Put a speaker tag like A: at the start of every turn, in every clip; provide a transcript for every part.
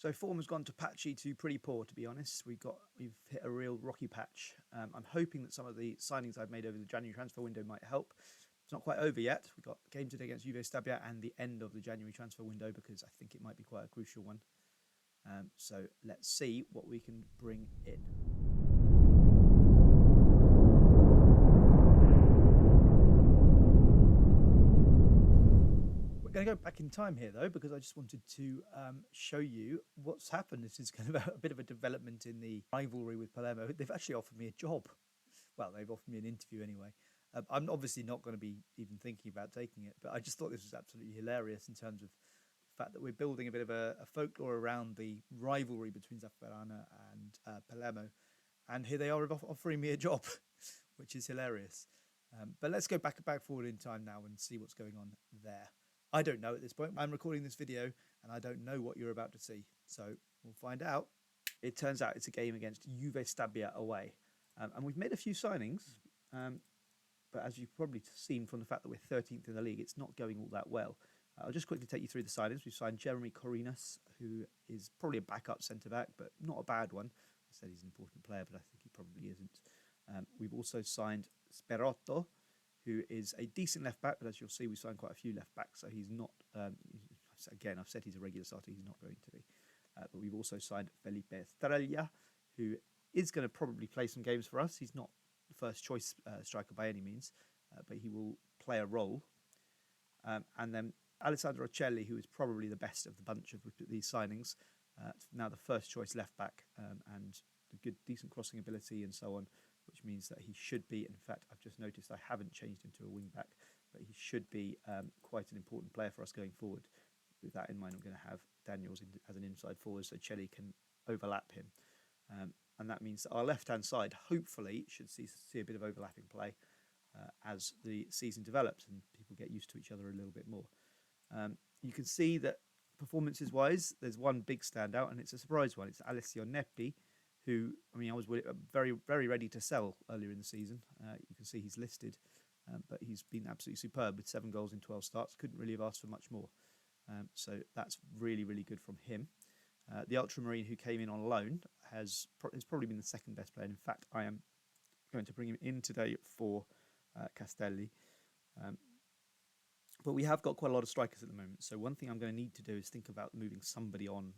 A: So form has gone to patchy to pretty poor, to be honest. We've hit a real rocky patch. I'm hoping that some of the signings I've made over the January transfer window might help. It's not quite over yet. We've got a game today against Juve Stabia and the end of the January transfer window, because I think it might be quite a crucial one. So let's see what we can bring in. We're going to go back in time here, though, because I just wanted to show you what's happened. This is kind of a bit of a development in the rivalry with Palermo. They've actually offered me a job. Well, they've offered me an interview anyway. I'm obviously not going to be even thinking about taking it, but I just thought this was absolutely hilarious in terms of the fact that we're building a bit of a folklore around the rivalry between Zafferana and Palermo. And here they are offering me a job, which is hilarious. But let's go back forward in time now and see what's going on there. I don't know at this point. I'm recording this video and I don't know what you're about to see. So we'll find out. It turns out it's a game against Juve Stabia away. And we've made a few signings. But as you've probably seen from the fact that we're 13th in the league, it's not going all that well. I'll just quickly take you through the signings. We've signed Jeremy Corinas, who is probably a backup centre-back, but not a bad one. I said he's an important player, but I think he probably isn't. We've also signed Sperotto, who is a decent left-back, but as you'll see, we've signed quite a few left-backs, so he's not... again, I've said he's a regular starter. He's not going to be. But we've also signed Felipe Estrella, who is going to probably play some games for us. He's not the first choice striker by any means, but he will play a role. And then Alessandro Ocelli, who is probably the best of the bunch of these signings, now the first choice left back, and the decent crossing ability and so on, which means that he should be, in fact, I've just noticed I haven't changed him to a wing back, but he should be quite an important player for us going forward. With that in mind, I'm going to have Daniels as an inside forward, so Ocelli can overlap him. And that means that our left-hand side, hopefully, should see a bit of overlapping play as the season develops and people get used to each other a little bit more. You can see that performances-wise, there's one big standout, and it's a surprise one. It's Alessio Neppi, who, I mean, I was very, very ready to sell earlier in the season. You can see he's listed, but he's been absolutely superb with 7 goals in 12 starts. Couldn't really have asked for much more. So that's really, really good from him. The Ultramarine, who came in on loan, has probably been the second best player. In fact, I am going to bring him in today for Castelli. But we have got quite a lot of strikers at the moment. So one thing I'm going to need to do is think about moving somebody on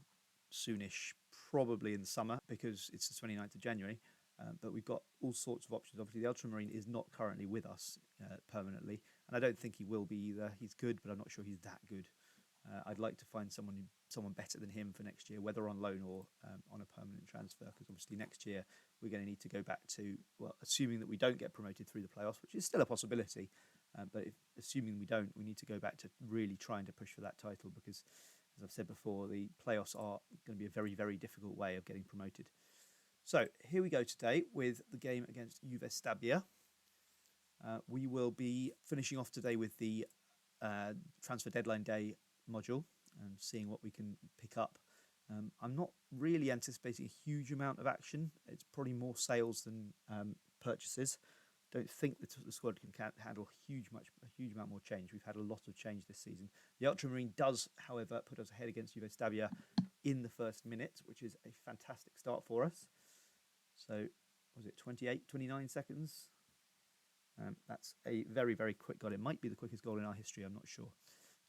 A: soonish, probably in the summer, because it's the 29th of January. But we've got all sorts of options. Obviously, the Ultramarine is not currently with us permanently. And I don't think he will be either. He's good, but I'm not sure he's that good. I'd like to find someone better than him for next year, whether on loan or on a permanent transfer, because obviously next year we're going to need to go back to, well, assuming that we don't get promoted through the playoffs, which is still a possibility, but assuming we don't, we need to go back to really trying to push for that title, because, as I've said before, the playoffs are going to be a very, very difficult way of getting promoted. So here we go today with the game against Juve Stabia. We will be finishing off today with the transfer deadline day module and seeing what we can pick up. I'm not really anticipating a huge amount of action. It's probably more sales than purchases. Don't think that the squad can handle a huge amount more change. We've had a lot of change this season. The Ultramarine does, however, put us ahead against Juve Stabia in the first minute, which is a fantastic start for us. So, was it 29 seconds? That's a very, very quick goal. It might be the quickest goal in our history. I'm not sure.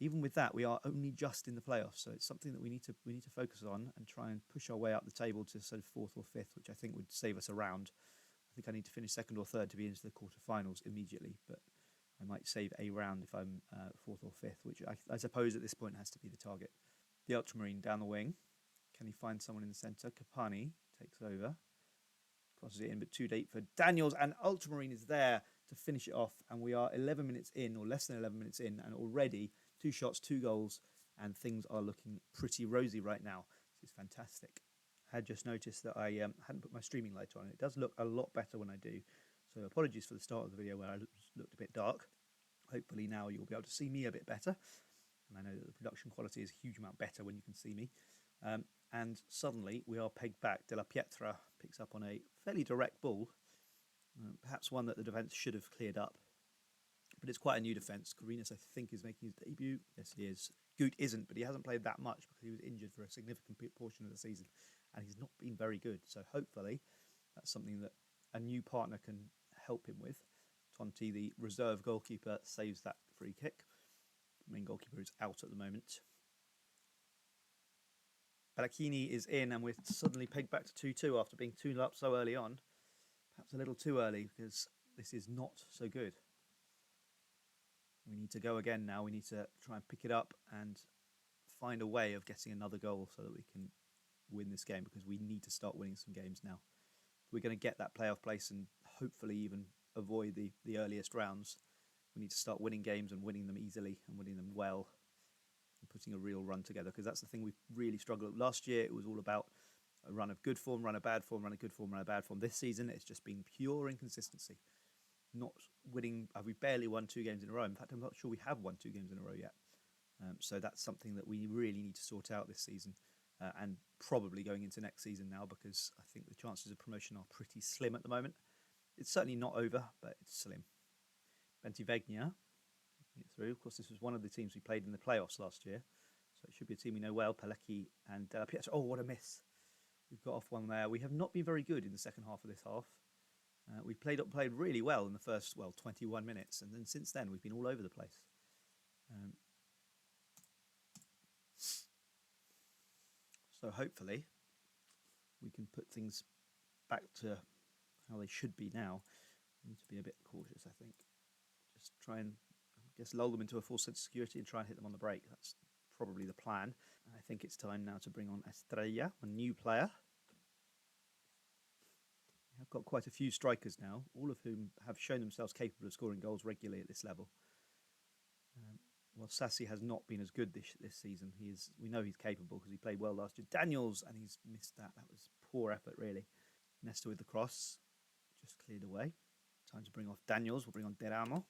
A: Even with that, we are only just in the playoffs, so it's something that we need to focus on and try and push our way up the table to sort of 4th or 5th, which I think would save us a round. I think I need to finish 2nd or 3rd to be into the quarterfinals immediately, but I might save a round if I'm 4th or 5th, which I suppose at this point has to be the target. The Ultramarine down the wing. Can he find someone in the centre? Capani takes over, crosses it in, but too deep for Daniels, and Ultramarine is there to finish it off, and we are 11 minutes in, or less than 11 minutes in, and already 2 shots, 2 goals, and things are looking pretty rosy right now. This is fantastic. I had just noticed that I hadn't put my streaming light on. It does look a lot better when I do. So apologies for the start of the video where I looked a bit dark. Hopefully now you'll be able to see me a bit better. And I know that the production quality is a huge amount better when you can see me. And suddenly we are pegged back. De La Pietra picks up on a fairly direct ball. Perhaps one that the defence should have cleared up. But it's quite a new defence. Corinas, I think, is making his debut. Yes, he is. Goot isn't, but he hasn't played that much because he was injured for a significant portion of the season, and he's not been very good. So hopefully that's something that a new partner can help him with. Tonti, the reserve goalkeeper, saves that free kick. The main goalkeeper is out at the moment. Pellecchini is in, and we're suddenly pegged back to 2-2 after being 2-0 up so early on. Perhaps a little too early, because this is not so good. We need to go again now. We need to try and pick it up and find a way of getting another goal so that we can win this game, because we need to start winning some games now. If we're going to get that playoff place and hopefully even avoid the earliest rounds, we need to start winning games and winning them easily and winning them well and putting a real run together, because that's the thing we've really struggled with. Last year, it was all about a run of good form, run of bad form, run of good form, run of bad form. This season, it's just been pure inconsistency. Not winning, we barely won 2 games in a row. In fact, I'm not sure we have won 2 games in a row yet. So that's something that we really need to sort out this season, and probably going into next season now, because I think the chances of promotion are pretty slim at the moment. It's certainly not over, but it's slim. Bentivegna get through. Of course, this was one of the teams we played in the playoffs last year, so it should be a team we know well. Pelecki and Della Pietro. Oh, what a miss. We've got off one there. We have not been very good in the second half of this half. We played really well in the first, 21 minutes, and then since then we've been all over the place. So hopefully we can put things back to how they should be now. We need to be a bit cautious, I think. Just try and, lull them into a false sense of security and try and hit them on the break. That's probably the plan. I think it's time now to bring on Estrella, a new player. I've got quite a few strikers now, all of whom have shown themselves capable of scoring goals regularly at this level. Well, Sassi has not been as good this season. We know he's capable because he played well last year. Daniels, and he's missed that. That was poor effort, really. Nesta with the cross, just cleared away. Time to bring off Daniels. We'll bring on Deramo.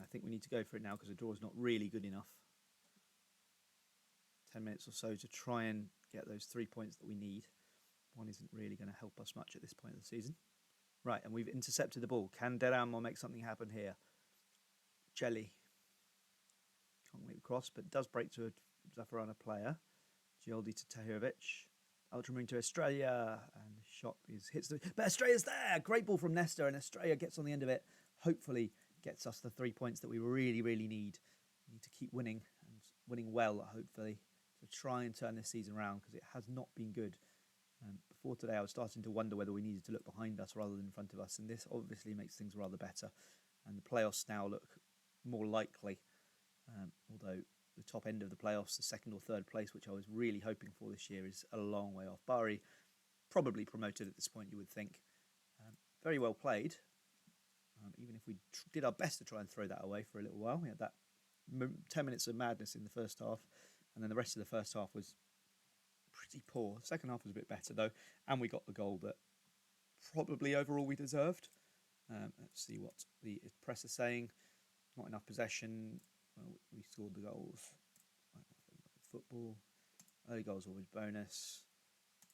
A: I think we need to go for it now because the draw is not really good enough. 10 minutes or so to try and get those 3 points that we need. One isn't really going to help us much at this point of the season. Right, and we've intercepted the ball. Can Deramo make something happen here? Jelly. Can't make the cross, but does break to a Zaffarana player. Gioldi to Tahirovic. Ultramarine to Estrella, and the shot hits the... But Estrella's there! Great ball from Nesta, and Estrella gets on the end of it. Hopefully gets us the 3 points that we really, really need. We need to keep winning, and winning well, hopefully, to try and turn this season around, because it has not been good. Before today, I was starting to wonder whether we needed to look behind us rather than in front of us, and this obviously makes things rather better. And the playoffs now look more likely, although the top end of the playoffs, the second or third place, which I was really hoping for this year, is a long way off. Bari, probably promoted at this point, you would think. Very well played, even if we did our best to try and throw that away for a little while. We had that 10 minutes of madness in the first half, and then the rest of the first half was pretty poor. The second half was a bit better, though, and we got the goal that probably overall we deserved. Let's see what the press is saying. Not enough possession. Well, we scored the goals. Football. Early goals always bonus.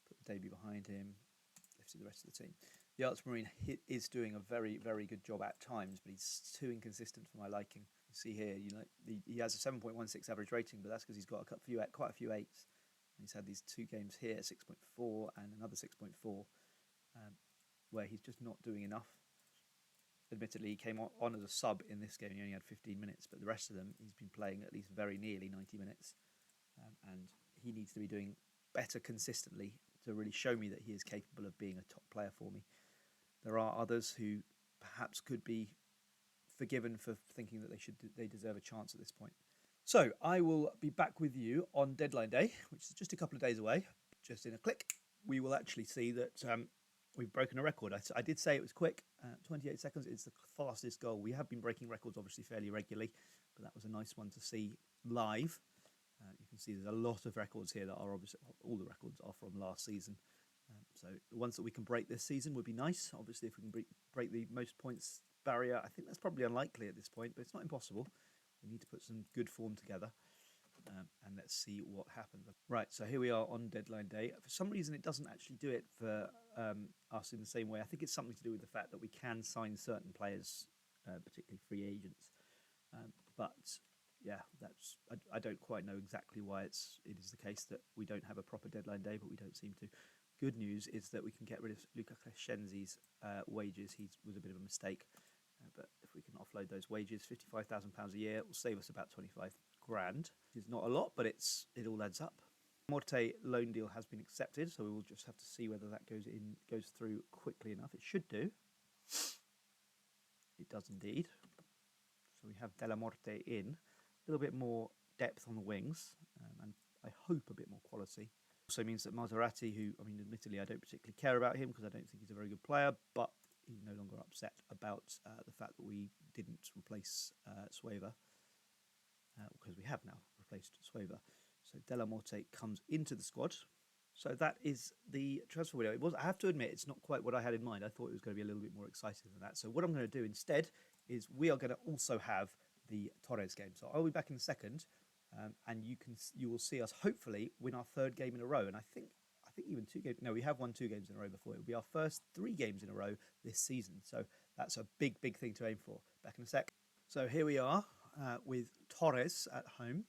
A: Put the debut behind him. Lifted the rest of the team. The Ultramarine is doing a very, very good job at times, but he's too inconsistent for my liking. You see here, he has a 7.16 average rating, but that's because he's got quite a few 8s. He's had these 2 games here, 6.4 and another 6.4, where he's just not doing enough. Admittedly, he came on as a sub in this game. He only had 15 minutes, but the rest of them, he's been playing at least very nearly 90 minutes. And he needs to be doing better consistently to really show me that he is capable of being a top player for me. There are others who perhaps could be forgiven for thinking that they deserve a chance at this point. So I will be back with you on deadline day, which is just a couple of days away. Just in a click, we will actually see that we've broken a record. I did say it was quick. 28 seconds is the fastest goal. We have been breaking records obviously fairly regularly, but that was a nice one to see live. You can see there's a lot of records here that are obviously, all the records are from last season. So the ones that we can break this season would be nice. Obviously, if we can break the most points barrier, I think that's probably unlikely at this point, but it's not impossible. We need to put some good form together, and let's see what happens. Right, so here we are on deadline day. For some reason, it doesn't actually do it for us in the same way. I think it's something to do with the fact that we can sign certain players, particularly free agents. But yeah, I don't quite know exactly why it is the case that we don't have a proper deadline day, but we don't seem to. Good news is that we can get rid of Luca Crescenzi's wages. He was a bit of a mistake, but if we can offload those wages, £55,000 a year, it will save us about 25 grand. It's not a lot, but it all adds up. Morte loan deal has been accepted, so we will just have to see whether that goes through quickly enough. It should do. It does indeed. So we have Della Morte in, a little bit more depth on the wings, and I hope a bit more quality. Also means that Maserati, who, I mean, admittedly I don't particularly care about him because I don't think he's a very good player, but he's no longer upset about the fact that we didn't replace Sueva, because we have now replaced Sueva. So Della Morte comes into the squad. So that is the transfer window. I have to admit, it's not quite what I had in mind. I thought it was going to be a little bit more exciting than that. So what I'm going to do instead is we are going to also have the Torres game. So I'll be back in a second, and you will see us hopefully win our third game in a row. And I think even 2 games. No, we have won 2 games in a row before. It will be our first 3 games in a row this season. So that's a big thing to aim for. Back in a sec. So here we are with Torres at home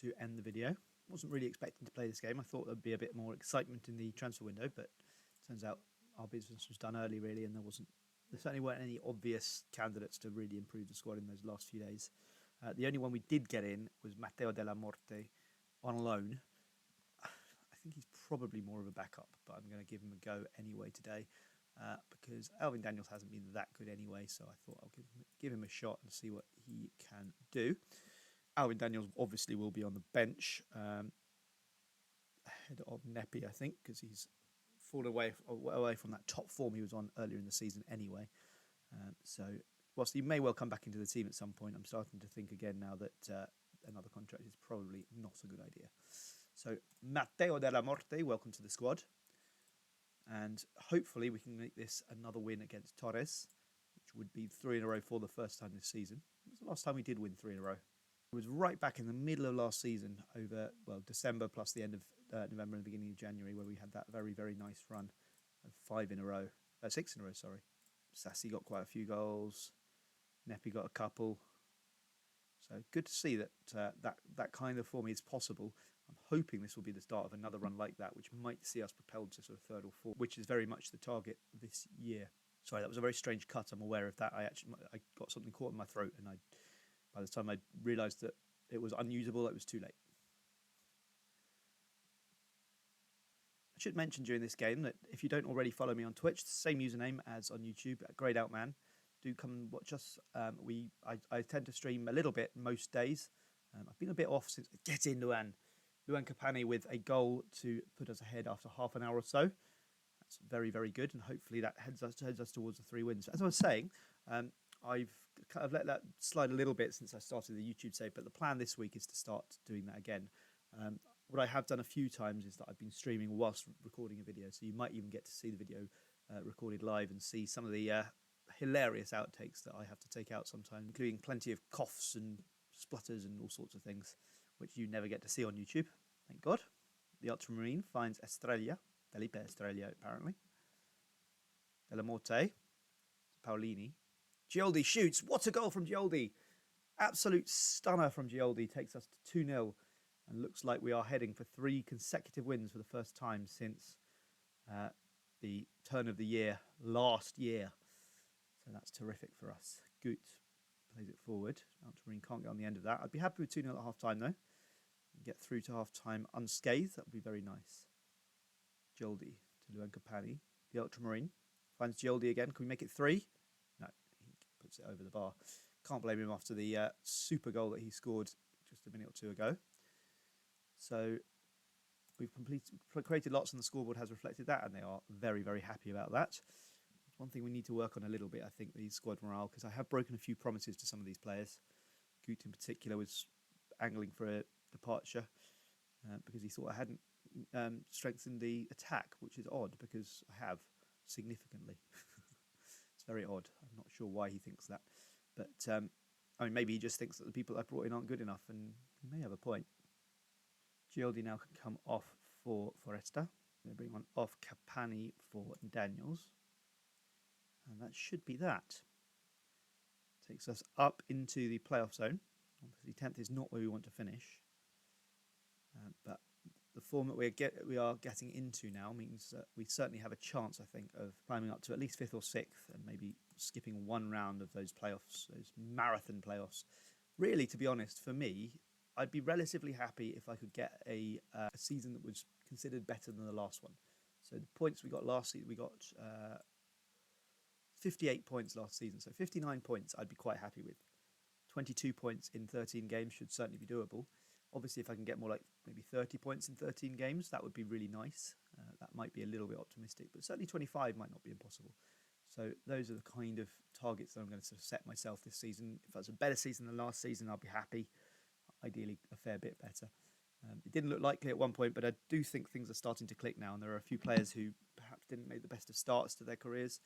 A: to end the video. Wasn't really expecting to play this game. I thought there'd be a bit more excitement in the transfer window, but turns out our business was done early, really, and there certainly weren't any obvious candidates to really improve the squad in those last few days. The only one we did get in was Matteo Della Morte on loan. I think he's probably more of a backup, but I'm going to give him a go anyway today because Alvin Daniels hasn't been that good anyway, so I thought I'll give him a shot and see what he can do. Alvin Daniels obviously will be on the bench ahead of Nepi, I think, because he's fallen away from that top form he was on earlier in the season anyway. So whilst he may well come back into the team at some point, I'm starting to think again now that another contract is probably not a good idea. So Matteo Della Morte, welcome to the squad. And hopefully we can make this another win against Torres, which would be 3 in a row for the first time this season. It was the last time we did win 3 in a row. It was right back in the middle of last season, over December plus the end of November and the beginning of January, where we had that very nice run of 6 in a row. Sorry. Sassi got quite a few goals. Nepi got a couple. So good to see that that kind of form is possible. I'm hoping this will be the start of another run like that, which might see us propelled to sort of 3rd or 4th, which is very much the target this year. Sorry, that was a very strange cut. I'm aware of that. I got something caught in my throat, and by the time I realised that it was unusable, it was too late. I should mention during this game that if you don't already follow me on Twitch, the same username as on YouTube, Greyed Out Man, do come and watch us. I tend to stream a little bit most days. I've been a bit off since get in Luan Capani with a goal to put us ahead after half an hour or so. That's very good, and hopefully that heads us towards the 3 wins. As I was saying, I've kind of let that slide a little bit since I started the YouTube save, but the plan this week is to start doing that again. What I have done a few times is that I've been streaming whilst recording a video, so you might even get to see the video recorded live and see some of the hilarious outtakes that I have to take out sometimes, including plenty of coughs and splutters and all sorts of things, which you never get to see on YouTube, thank God. The Ultramarine finds Estrella, Felipe Estrella apparently. Della Morte, Paolini. Gioldi shoots. What a goal from Gioldi. Absolute stunner from Gioldi. Takes us to 2-0 and looks like we are heading for 3 consecutive wins for the first time since the turn of the year last year. So that's terrific for us. Gut plays it forward. Ultramarine can't get on the end of that. I'd be happy with 2-0 at half-time though. Get through to half-time unscathed. That would be very nice. Gioldi to Luan Capani. The Ultramarine finds Gioldi again. Can we make it 3? No, he puts it over the bar. Can't blame him after the super goal that he scored just a minute or 2 ago. So we've created lots, and the scoreboard has reflected that, and they are very happy about that. One thing we need to work on a little bit, I think, the squad morale, because I have broken a few promises to some of these players. Gut in particular was angling for a departure because he thought I hadn't strengthened the attack, which is odd because I have significantly. It's very odd. I'm not sure why he thinks that, but I mean, maybe he just thinks that the people I brought in aren't good enough, and he may have a point. Gioldi now can come off for Foresta. They bring on off Capani for Daniels. And that should be that. Takes us up into the playoff zone. Obviously, 10th is not where we want to finish, but the form that we are getting into now means that we certainly have a chance, I think, of climbing up to at least 5th or 6th, and maybe skipping one round of those playoffs, those marathon playoffs. Really, to be honest, for me, I'd be relatively happy if I could get a season that was considered better than the last one. So the points we got last season, we got 58 points last season, so 59 points I'd be quite happy with. 22 points in 13 games should certainly be doable. Obviously, if I can get more like maybe 30 points in 13 games, that would be really nice. That might be a little bit optimistic, but certainly 25 might not be impossible. So those are the kind of targets that I'm going to sort of set myself this season. If that's a better season than last season, I'll be happy. Ideally, a fair bit better. It didn't look likely at one point, but I do think things are starting to click now, and there are a few players who perhaps didn't make the best of starts to their careers,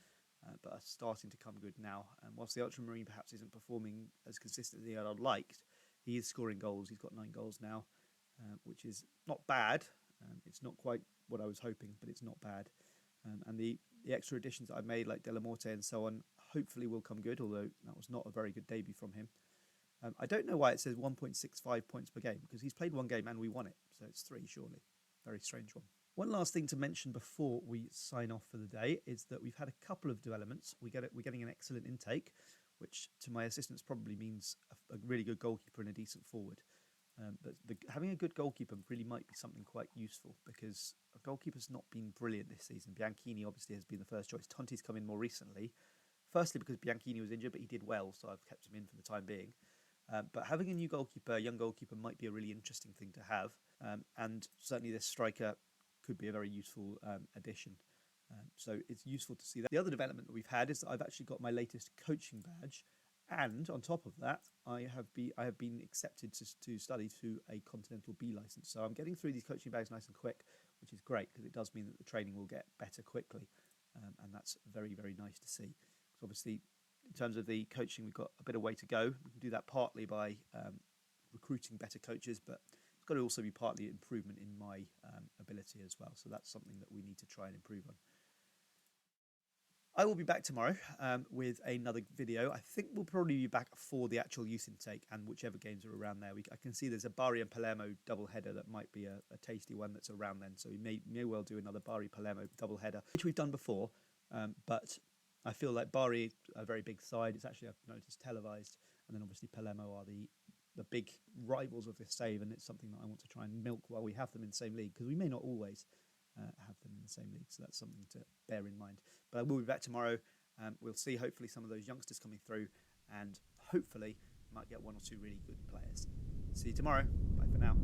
A: but are starting to come good now. And whilst the Ultramarine perhaps isn't performing as consistently as I'd liked, he is scoring goals. He's got 9 goals now, which is not bad. It's not quite what I was hoping, but it's not bad. And the extra additions that I've made, like Delamorte and so on, hopefully will come good, although that was not a very good debut from him. I don't know why it says 1.65 points per game, because he's played one game and we won it, so it's 3 surely. Very strange one. One last thing to mention before we sign off for the day is that we've had a couple of developments. We're getting an excellent intake, which to my assistants probably means a really good goalkeeper and a decent forward. But having a good goalkeeper really might be something quite useful, because a goalkeeper's not been brilliant this season. Bianchini obviously has been the first choice. Tonti's come in more recently, firstly because Bianchini was injured, but he did well, so I've kept him in for the time being. But having a new goalkeeper, a young goalkeeper, might be a really interesting thing to have. And certainly this striker could be a very useful addition. So it's useful to see that. The other development that we've had is that I've actually got my latest coaching badge. And on top of that, I have been accepted to study to a Continental B license. So I'm getting through these coaching bags nice and quick, which is great because it does mean that the training will get better quickly. And that's very, very nice to see. So obviously, in terms of the coaching, we've got a bit of way to go. We can do that partly by recruiting better coaches, but it's got to also be partly improvement in my ability as well. So that's something that we need to try and improve on. I will be back tomorrow with another video. I think we'll probably be back for the actual youth intake and whichever games are around there. I can see there's a Bari and Palermo double header that might be a tasty one that's around then. So we may well do another Bari Palermo double header, which we've done before, but I feel like Bari, a very big side, it's actually, I've noticed, televised, and then obviously Palermo are the big rivals of this save, and it's something that I want to try and milk while we have them in the same league, because we may not always have them in the same league, so that's something to bear in mind. But I will be back tomorrow. We'll see hopefully some of those youngsters coming through, and hopefully might get 1 or 2 really good players. See you tomorrow. Bye for now.